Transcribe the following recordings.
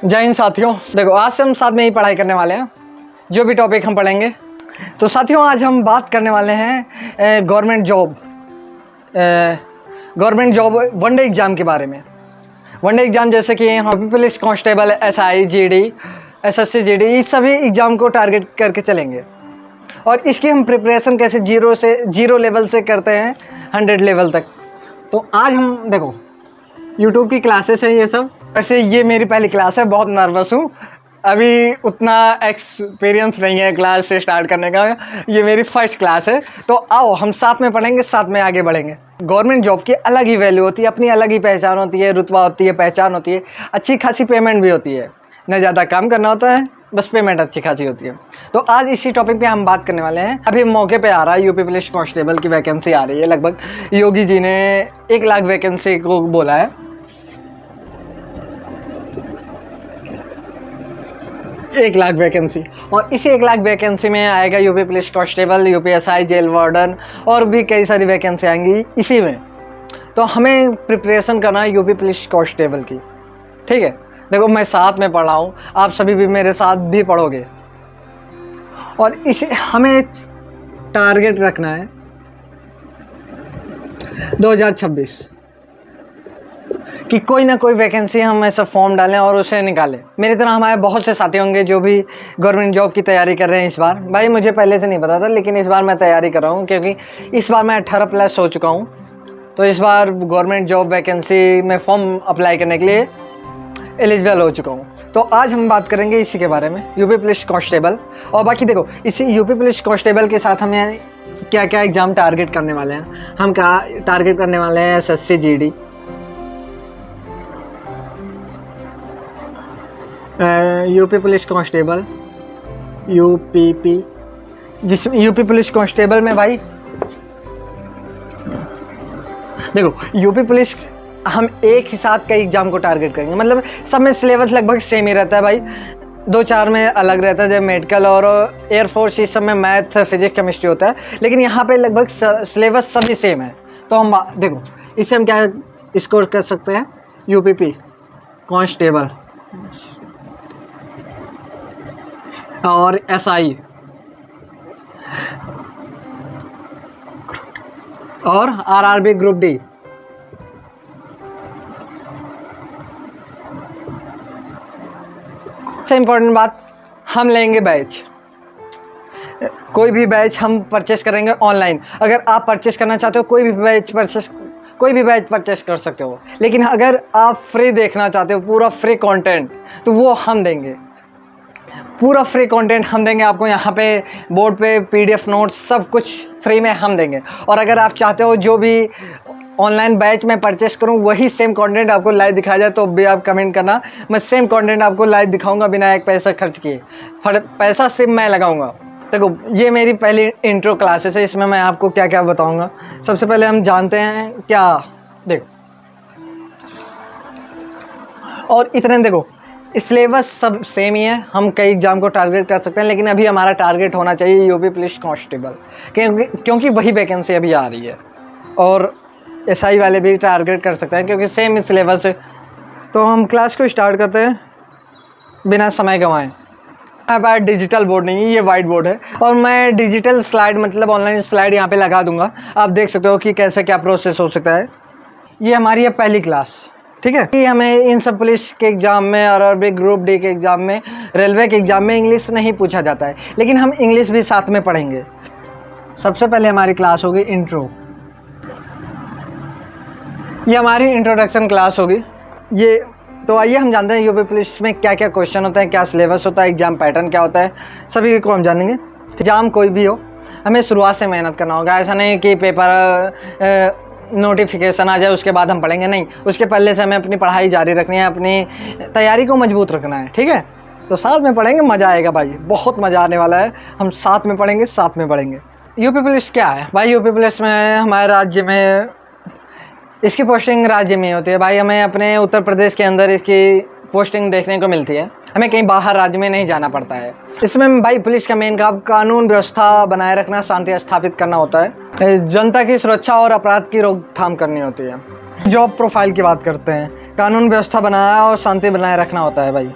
जय हिंद साथियों। देखो आज से हम साथ में ही पढ़ाई करने वाले हैं, जो भी टॉपिक हम पढ़ेंगे। तो साथियों आज हम बात करने वाले हैं गवर्नमेंट जॉब वनडे एग्ज़ाम के बारे में। वनडे एग्ज़ाम जैसे कि यहाँ police constable, SI, GD, SSC, GD, इस सभी एग्ज़ाम को टारगेट करके चलेंगे और इसकी हम प्रिपरेशन कैसे जीरो लेवल से करते हैं 100 लेवल तक। तो आज हम देखो यूट्यूब की क्लासेस हैं ये सब। वैसे ये मेरी पहली क्लास है, बहुत नर्वस हूँ, अभी उतना एक्सपीरियंस नहीं है क्लास से स्टार्ट करने का। ये मेरी फर्स्ट क्लास है, तो आओ हम साथ में पढ़ेंगे, साथ में आगे बढ़ेंगे। गवर्नमेंट जॉब की अलग ही वैल्यू होती है, अपनी अलग ही पहचान होती है, रुतबा होती है, पहचान होती है, अच्छी खासी पेमेंट भी होती है। न ज़्यादा काम करना होता है, बस पेमेंट अच्छी खासी होती है। तो आज इसी टॉपिक पे हम बात करने वाले हैं। अभी मौके पे आ रहा है यूपी पुलिस कांस्टेबल की वैकेंसी आ रही है। लगभग योगी जी ने 1 लाख वैकेंसी को बोला है। 1 लाख वैकेंसी, और इसी 1 लाख वैकेंसी में आएगा UP police constable, UPSI, jail warden और भी कई सारी वैकेंसी आएंगी इसी में। तो हमें प्रिपरेशन करना है यूपी पुलिस कांस्टेबल की, ठीक है। देखो मैं साथ में पढ़ रहा हूँ, आप सभी भी मेरे साथ भी पढ़ोगे और इसे हमें टारगेट रखना है 2026 कि कोई ना कोई वैकेंसी हम ऐसा फॉर्म डालें और उसे निकालें। मेरी तरह हमारे बहुत से साथी होंगे जो भी गवर्नमेंट जॉब की तैयारी कर रहे हैं इस बार। भाई मुझे पहले से नहीं पता था, लेकिन इस बार मैं तैयारी कर रहा हूँ क्योंकि इस बार मैं 18+ हो चुका हूँ। तो इस बार गवर्नमेंट जॉब वैकेंसी में फॉर्म अप्लाई करने के लिए एलिजिबल हो चुका हूँ। तो आज हम बात करेंगे इसी के बारे में, यूपी पुलिस कांस्टेबल। और बाकी देखो इसी यूपी पुलिस कांस्टेबल के साथ हमें क्या क्या एग्ज़ाम टारगेट करने वाले हैं। हम क्या टारगेट करने वाले हैं? SSC, GD, UP police constable, UPP, जिस यूपी पुलिस कांस्टेबल में भाई देखो यूपी पुलिस हम एक ही साथ कई एग्ज़ाम को टारगेट करेंगे। मतलब सब में सिलेबस लगभग सेम ही रहता है भाई, 2-4 में अलग रहता है, जैसे मेडिकल और एयरफोर्स, इस सब में मैथ, फिजिक्स, केमिस्ट्री होता है, लेकिन यहाँ पे लगभग सिलेबस सभी सेम है। तो हम देखो इससे हम क्या स्कोर कर सकते हैं? UPP कांस्टेबल और SI और RRB ग्रुप D। सबसे इम्पोर्टेंट बात, हम लेंगे बैच। कोई भी बैच हम परचेस करेंगे ऑनलाइन। अगर आप परचेस करना चाहते हो कोई भी बैच परचेस कर सकते हो, लेकिन अगर आप फ्री देखना चाहते हो, पूरा फ्री कंटेंट, तो वो हम देंगे। पूरा फ्री कंटेंट हम देंगे आपको। यहाँ पे बोर्ड पे PDF नोट्स सब कुछ फ्री में हम देंगे। और अगर आप चाहते हो जो भी ऑनलाइन बैच में परचेस करूँ वही सेम कंटेंट आपको लाइव दिखाया जाए, तो भी आप कमेंट करना, मैं सेम कंटेंट आपको लाइव दिखाऊंगा बिना एक पैसा खर्च किए। पैसा सिर्फ मैं लगाऊंगा। देखो ये मेरी पहली इंट्रो क्लासेस है, इसमें मैं आपको क्या क्या बताऊंगा। सबसे पहले हम जानते हैं क्या, देखो और इतने देखो सिलेबस सब सेम ही है, हम कई एग्ज़ाम को टारगेट कर सकते हैं, लेकिन अभी हमारा टारगेट होना चाहिए यूपी पुलिस कांस्टेबल, क्योंकि वही वैकेंसी अभी आ रही है। और SI वाले भी टारगेट कर सकते हैं क्योंकि सेम ही सिलेबस है। तो हम क्लास को स्टार्ट करते हैं बिना समय गंवाए। हमारे पास डिजिटल बोर्ड नहीं है, ये वाइट बोर्ड है, और मैं डिजिटल स्लाइड मतलब ऑनलाइन स्लाइड यहाँ पे लगा दूंगा। आप देख सकते हो कि कैसे क्या प्रोसेस हो सकता है। ये हमारी है पहली क्लास, ठीक है। कि हमें इन सब पुलिस के एग्ज़ाम में, RRB ग्रुप D के एग्ज़ाम में, रेलवे के एग्ज़ाम में इंग्लिश नहीं पूछा जाता है, लेकिन हम इंग्लिश भी साथ में पढ़ेंगे। सबसे पहले हमारी क्लास होगी इंट्रो। ये हमारी इंट्रोडक्शन क्लास होगी। ये तो आइए हम जानते हैं यूपी पुलिस में क्या क्या क्वेश्चन होते हैं, क्या सिलेबस होता है, एग्ज़ाम पैटर्न क्या होता है, सभी को हम जानेंगे। एग्ज़ाम कोई भी हो, हमें शुरुआत से मेहनत करना होगा। ऐसा नहीं कि पेपर नोटिफिकेशन आ जाए उसके बाद हम पढ़ेंगे, नहीं, उसके पहले से हमें अपनी पढ़ाई जारी रखनी है, अपनी तैयारी को मजबूत रखना है, ठीक है। तो साथ में पढ़ेंगे, मज़ा आएगा भाई, बहुत मज़ा आने वाला है। हम साथ में पढ़ेंगे, साथ में पढ़ेंगे। यूपी पुलिस क्या है भाई? यूपी पुलिस में हमारे राज्य में इसकी पोस्टिंग राज्य में होती है भाई। हमें अपने उत्तर प्रदेश के अंदर इसकी पोस्टिंग देखने को मिलती है, हमें कहीं बाहर राज्य में नहीं जाना पड़ता है। इसमें भाई पुलिस का मेन काम कानून व्यवस्था बनाए रखना, शांति स्थापित करना होता है, जनता की सुरक्षा और अपराध की रोकथाम करनी होती है। जॉब प्रोफाइल की बात करते हैं, कानून व्यवस्था बनाया और शांति बनाए रखना होता है भाई।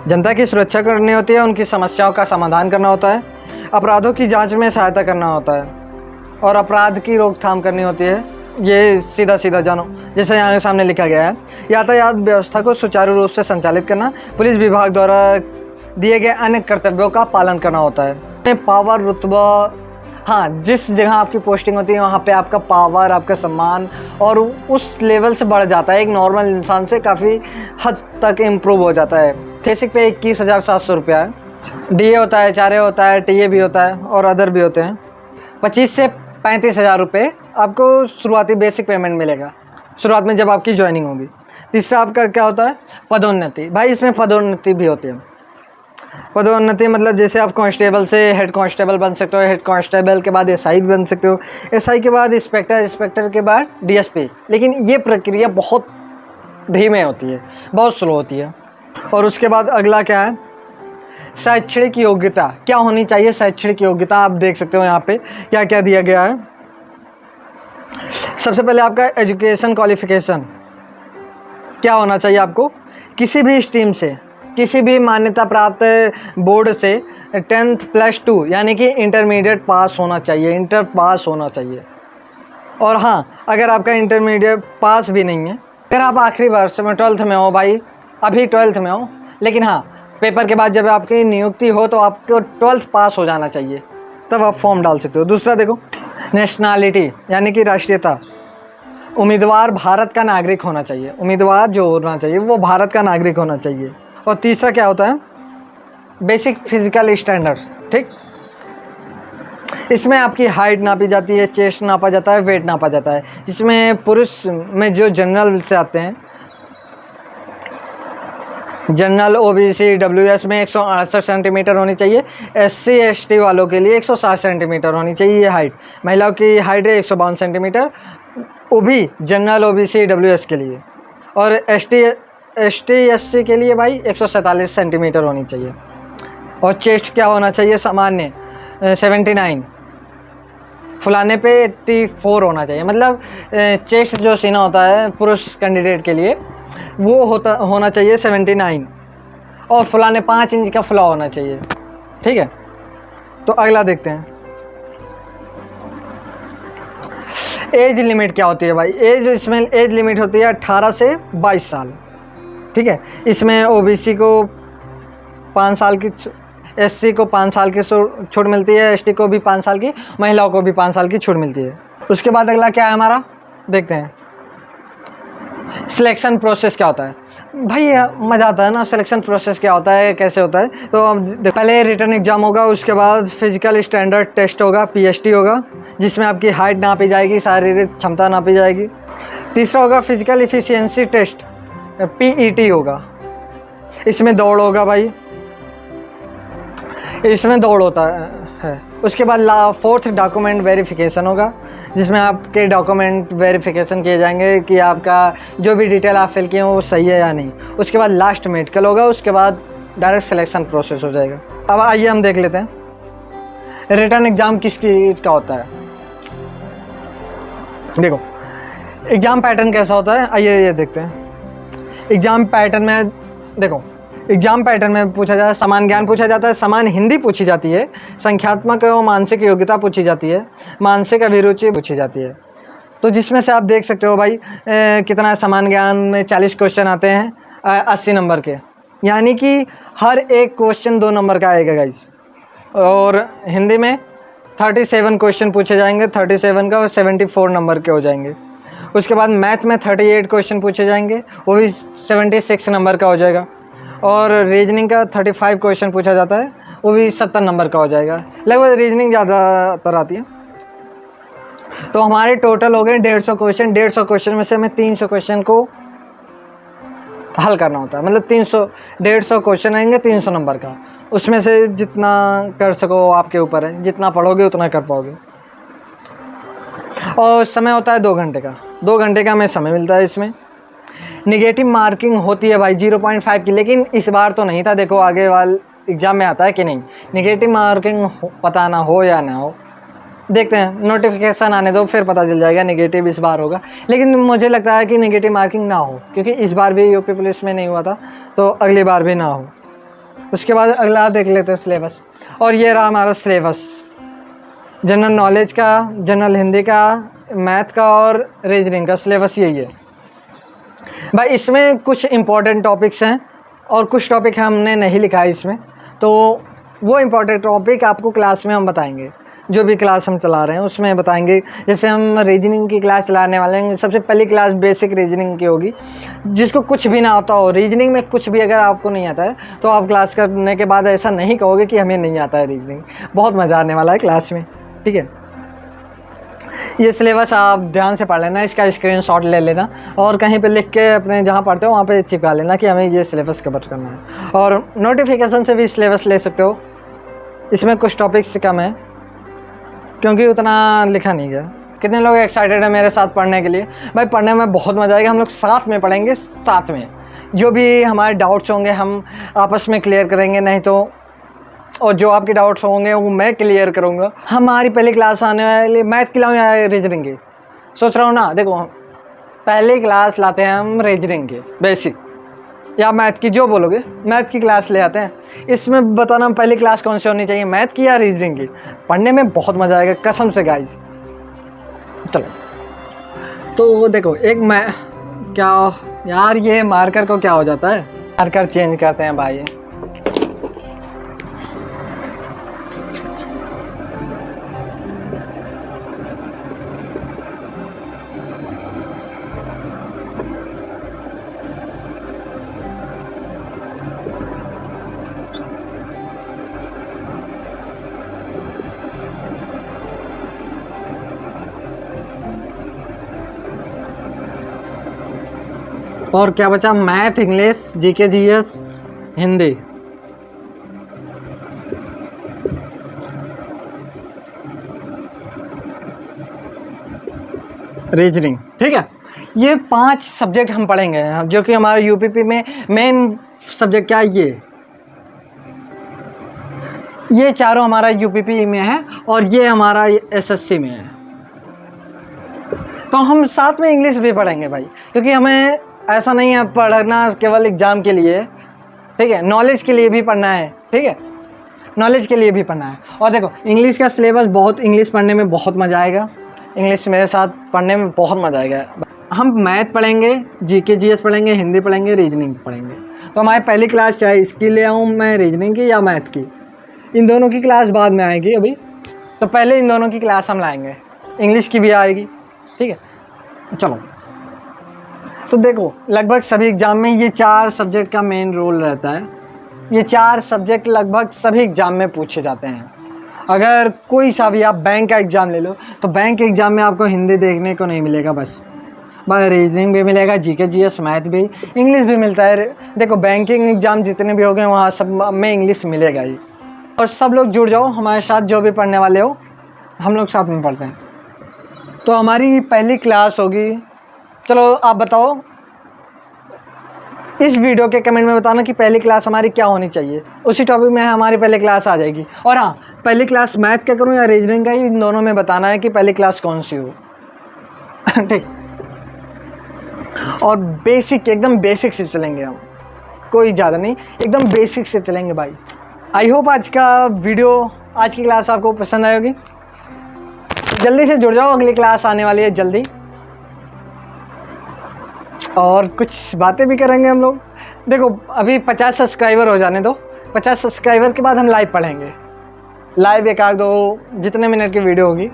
जनता की सुरक्षा करनी होती है, उनकी समस्याओं का समाधान करना होता है, अपराधों की जांच में सहायता करना होता है और अपराध की रोकथाम करनी होती है। ये सीधा सीधा जानो, जैसे यहाँ सामने लिखा गया है। यातायात व्यवस्था को सुचारू रूप से संचालित करना, पुलिस विभाग द्वारा दिए गए अन्य कर्तव्यों का पालन करना होता है। पावर, रुतबा, हाँ, जिस जगह आपकी पोस्टिंग होती है वहाँ पे आपका पावर, आपका सम्मान और उस लेवल से बढ़ जाता है, एक नॉर्मल इंसान से काफ़ी हद तक इम्प्रूव हो जाता है। बेसिक पे 21,700 रुपया है, DA होता है, HRA होता है, TA भी होता है और अदर भी होते हैं। 25 से 35,000 रुपये आपको शुरुआती बेसिक पेमेंट मिलेगा शुरुआत में जब आपकी ज्वाइनिंग होगी। तीसरा आपका क्या होता है? पदोन्नति। भाई इसमें पदोन्नति भी होती है। पदोन्नति मतलब जैसे आप कांस्टेबल से हेड कांस्टेबल बन सकते हो, हेड कांस्टेबल के बाद SI बन सकते हो, SI के बाद इंस्पेक्टर, इंस्पेक्टर के बाद DSP। लेकिन ये प्रक्रिया बहुत धीमे होती है, बहुत स्लो होती है। और उसके बाद अगला क्या है? शैक्षणिक योग्यता। क्या होनी चाहिए शैक्षणिक योग्यता? आप देख सकते हो यहाँ पे क्या क्या दिया गया है। सबसे पहले आपका एजुकेशन क्वालिफिकेशन क्या होना चाहिए आपको? किसी भी स्ट्रीम से, किसी भी मान्यता प्राप्त बोर्ड से 10th + 2 यानी कि इंटरमीडिएट पास होना चाहिए, इंटर पास होना चाहिए। और हाँ, अगर आपका इंटरमीडिएट पास भी नहीं है, अगर आप आखिरी वर्ष में 12th में हो, भाई अभी 12th में हो, लेकिन हाँ पेपर के बाद जब आपकी नियुक्ति हो तो आपको 12th पास हो जाना चाहिए, तब आप फॉर्म डाल सकते हो। दूसरा देखो, नेशनलिटी यानी कि राष्ट्रीयता। उम्मीदवार भारत का नागरिक होना चाहिए, उम्मीदवार जो होना चाहिए वो भारत का नागरिक होना चाहिए। और तीसरा क्या होता है? Basic physical standards. ठीक, इसमें आपकी हाइट नापी जाती है, चेस्ट नापा जाता है, वेट नापा जाता है। जिसमें पुरुष में जो जनरल से आते हैं, जनरल OBC WS में 168 सेंटीमीटर होनी चाहिए, SC ST वालों के लिए 160 सेंटीमीटर होनी चाहिए ये हाइट। महिलाओं की हाइट है 152 सेंटीमीटर, वो भी जनरल OBC WS के लिए। और ST SC के लिए भाई 147 सेंटीमीटर होनी चाहिए। और चेस्ट क्या होना चाहिए? सामान्य 79, फुलाने पे 84 होना चाहिए। मतलब चेस्ट जो सीना होता है पुरुष कैंडिडेट के लिए वो होना चाहिए 79 और फुलाने 5 इंच का फुला होना चाहिए। ठीक है, तो अगला देखते हैं। एज लिमिट क्या होती है भाई? इसमें एज लिमिट होती है 18 से 22 साल। ठीक है, इसमें OBC को 5 साल की, SC को 5 साल की छूट मिलती है, ST को भी 5 साल की, महिलाओं को भी 5 साल की छूट मिलती है। उसके बाद अगला क्या है हमारा, देखते हैं। सिलेक्शन प्रोसेस क्या होता है? भाई मज़ा आता है ना, सिलेक्शन प्रोसेस क्या होता है, कैसे होता है? तो अब पहले रिटन एग्ज़ाम होगा, उसके बाद फिजिकल स्टैंडर्ड टेस्ट होगा, PST होगा, जिसमें आपकी हाइट नापी जाएगी, शारीरिक क्षमता नापी जाएगी। तीसरा होगा फिजिकल इफ़िशियंसी टेस्ट, PET होगा। इसमें दौड़ होगा भाई, इसमें दौड़ होता है। उसके बाद 4th डॉक्यूमेंट वेरिफिकेशन होगा, जिसमें आपके डॉक्यूमेंट वेरिफिकेशन किए जाएंगे कि आपका जो भी डिटेल आप फिल किए हैं वो सही है या नहीं। उसके बाद लास्ट मेडिकल होगा, उसके बाद डायरेक्ट सिलेक्शन प्रोसेस हो जाएगा। अब आइए हम देख लेते हैं रिटन एग्ज़ाम किस चीज़ का होता है। देखो एग्ज़ाम पैटर्न कैसा होता है, आइए ये देखते हैं। एग्ज़ाम पैटर्न में देखो, एग्जाम पैटर्न में पूछा जाता है, समान ज्ञान पूछा जाता है, समान हिंदी पूछी जाती है, संख्यात्मक एवं मानसिक योग्यता पूछी जाती है, मानसिक अभिरुचि पूछी जाती है। तो जिसमें से आप देख सकते हो भाई कितना समान ज्ञान में 40 क्वेश्चन आते हैं 80 नंबर के, यानी कि हर एक क्वेश्चन 2 नंबर का आएगा गाइज। और हिंदी में 37 क्वेश्चन पूछे जाएंगे, 37 का 74 नंबर के हो जाएंगे। उसके बाद मैथ में 38 क्वेश्चन पूछे जाएंगे, वो भी 76 नंबर का हो जाएगा। और रीजनिंग का 35 क्वेश्चन पूछा जाता है, वो भी 70 नंबर का हो जाएगा। लगभग रीजनिंग ज़्यादातर आती है। तो हमारे टोटल हो गए 150 क्वेश्चन। 150 क्वेश्चन में से हमें 300 क्वेश्चन को हल करना होता है। मतलब 150 क्वेश्चन आएंगे 300 नंबर का, उसमें से जितना कर सको आपके ऊपर है, जितना पढ़ोगे उतना कर पाओगे। और समय होता है 2 घंटे का, 2 घंटे का हमें समय मिलता है। इसमें निगेटिव मार्किंग होती है भाई 0.5 की, लेकिन इस बार तो नहीं था। देखो आगे वाले एग्ज़ाम में आता है कि नहीं निगेटिव मार्किंग, पता ना हो या ना हो, देखते हैं, नोटिफिकेशन आने दो फिर पता चल जाएगा निगेटिव इस बार होगा। लेकिन मुझे लगता है कि निगेटिव मार्किंग ना हो, क्योंकि इस बार भी यूपी पुलिस में नहीं हुआ था, तो अगली बार भी ना हो। उसके बाद अगला देख लेते हैं सिलेबस। और ये रहा हमारा सिलेबस, जनरल नॉलेज का, जनरल हिंदी का, मैथ का और रीजनिंग का सिलेबस यही है भाई। इसमें कुछ इम्पोर्टेंट टॉपिक्स हैं और कुछ टॉपिक हमने नहीं लिखा है इसमें, तो वो इम्पोर्टेंट टॉपिक आपको क्लास में हम बताएंगे। जो भी क्लास हम चला रहे हैं उसमें बताएंगे। जैसे हम रीजनिंग की क्लास चलाने वाले हैं, सबसे पहली क्लास बेसिक रीजनिंग की होगी। जिसको कुछ भी ना आता हो रीजनिंग में, कुछ भी अगर आपको नहीं आता है तो आप क्लास करने के बाद ऐसा नहीं कहोगे कि हमें नहीं आता है रीजनिंग। बहुत मज़ा आने वाला है क्लास में, ठीक है। ये सिलेबस आप ध्यान से पढ़ लेना, इसका स्क्रीनशॉट ले लेना और कहीं पे लिख के अपने जहाँ पढ़ते हो वहाँ पे चिपका लेना कि हमें ये सिलेबस कवर करना है। और नोटिफिकेशन से भी सिलेबस ले सकते हो। इसमें कुछ टॉपिक्स कम है क्योंकि उतना लिखा नहीं गया। कितने लोग एक्साइटेड हैं मेरे साथ पढ़ने के लिए? भाई पढ़ने में बहुत मज़ा आएगा। हम लोग साथ में पढ़ेंगे, साथ में जो भी हमारे डाउट्स होंगे हम आपस में क्लियर करेंगे, नहीं तो और जो आपके डाउट्स होंगे वो मैं क्लियर करूँगा। हमारी पहली क्लास आने वाली मैथ की लाऊं या रीजनिंग की, सोच रहा हूँ ना। देखो पहली क्लास लाते हैं हम रीजनिंग के बेसिक या मैथ की, जो बोलोगे मैथ की क्लास ले आते हैं। इसमें बताना पहली क्लास कौन सी होनी चाहिए, मैथ की या रीजनिंग की। पढ़ने में बहुत मज़ा आएगा कसम से गाइस। चलो तो देखो एक मैं क्या यार, ये मार्कर को क्या हो जाता है, मार्कर चेंज करते हैं भाई। और क्या बचा, math, English, GK, GS, Hindi. Reasoning, ठीक है। ये 5 सब्जेक्ट हम पढ़ेंगे जो कि हमारे यूपीपी में मेन सब्जेक्ट क्या है। ये चारों हमारा यूपीपी में है और ये हमारा एसएससी में है। तो हम साथ में इंग्लिश भी पढ़ेंगे भाई, क्योंकि हमें ऐसा नहीं है पढ़ना केवल एग्ज़ाम के लिए, ठीक है। नॉलेज के लिए भी पढ़ना है, ठीक है। नॉलेज के लिए भी पढ़ना है। और देखो इंग्लिश का सिलेबस बहुत, इंग्लिश पढ़ने में बहुत मज़ा आएगा। इंग्लिश मेरे साथ पढ़ने में बहुत मज़ा आएगा। हम मैथ पढ़ेंगे, जीके जीएस पढ़ेंगे, हिंदी पढ़ेंगे, रीजनिंग पढ़ेंगे। तो हमारी पहली क्लास चाहे इसकी ले आऊँ मैं, रीजनिंग की या मैथ की, इन दोनों की क्लास बाद में आएगी अभी। तो पहले इन दोनों की क्लास हम लाएँगे, इंग्लिश की भी आएगी, ठीक है। चलो तो देखो लगभग सभी एग्ज़ाम में ये 4 सब्जेक्ट का मेन रोल रहता है। ये 4 सब्जेक्ट लगभग सभी एग्ज़ाम में पूछे जाते हैं। अगर कोई सा भी आप बैंक का एग्ज़ाम ले लो तो बैंक के एग्ज़ाम में आपको हिंदी देखने को नहीं मिलेगा, बस रीजनिंग भी मिलेगा, जीके जीएस, मैथ भी, इंग्लिश भी मिलता है। देखो बैंकिंग एग्ज़ाम जितने भी हो गए वहाँ सब में इंग्लिश मिलेगा ही। और सब लोग जुड़ जाओ हमारे साथ, जो भी पढ़ने वाले हो, हम लोग साथ में पढ़ते हैं। तो हमारी पहली क्लास होगी। चलो आप बताओ इस वीडियो के कमेंट में बताना कि पहली क्लास हमारी क्या होनी चाहिए। उसी टॉपिक में हमारी पहली क्लास आ जाएगी। और हाँ, पहली क्लास मैथ का करूँ या रीजनिंग का, इन दोनों में बताना है कि पहली क्लास कौन सी हो, ठीक। और बेसिक, एकदम बेसिक से चलेंगे हम, कोई ज़्यादा नहीं, एकदम बेसिक से चलेंगे भाई। आई होप आज का वीडियो, आज की क्लास आपको पसंद आई होगी। जल्दी से जुड़ जाओ, अगली क्लास आने वाली है जल्दी। और कुछ बातें भी करेंगे हम लोग। देखो अभी 50 सब्सक्राइबर हो जाने दो, 50 सब्सक्राइबर के बाद हम लाइव पढ़ेंगे। लाइव 1-2 जितने मिनट की वीडियो होगी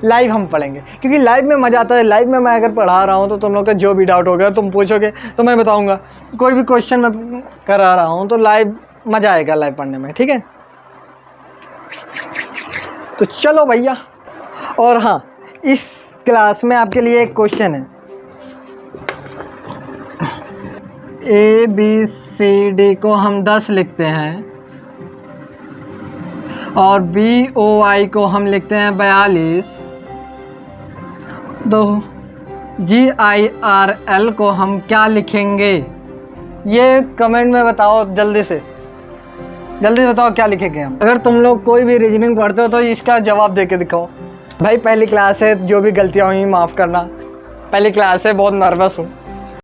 लाइव हम पढ़ेंगे, क्योंकि लाइव में मज़ा आता है। लाइव में मैं अगर पढ़ा रहा हूँ तो तुम लोग का जो भी डाउट होगा तुम पूछोगे तो मैं बताऊँगा। कोई भी क्वेश्चन मैं करा रहा हूँ तो लाइव मज़ा आएगा लाइव पढ़ने में, ठीक है। तो चलो भैया। और हाँ, इस क्लास में आपके लिए एक क्वेश्चन है। ABCD को हम 10 लिखते हैं और BOI को हम लिखते हैं 42। तो GIRL को हम क्या लिखेंगे? ये कमेंट में बताओ, जल्दी से बताओ क्या लिखेंगे हम। अगर तुम लोग कोई भी रीजनिंग पढ़ते हो तो इसका जवाब दे के दिखाओ। भाई पहली क्लास है, जो भी गलतियाँ हुई माफ़ करना, पहली क्लास है, बहुत नर्वस हूँ।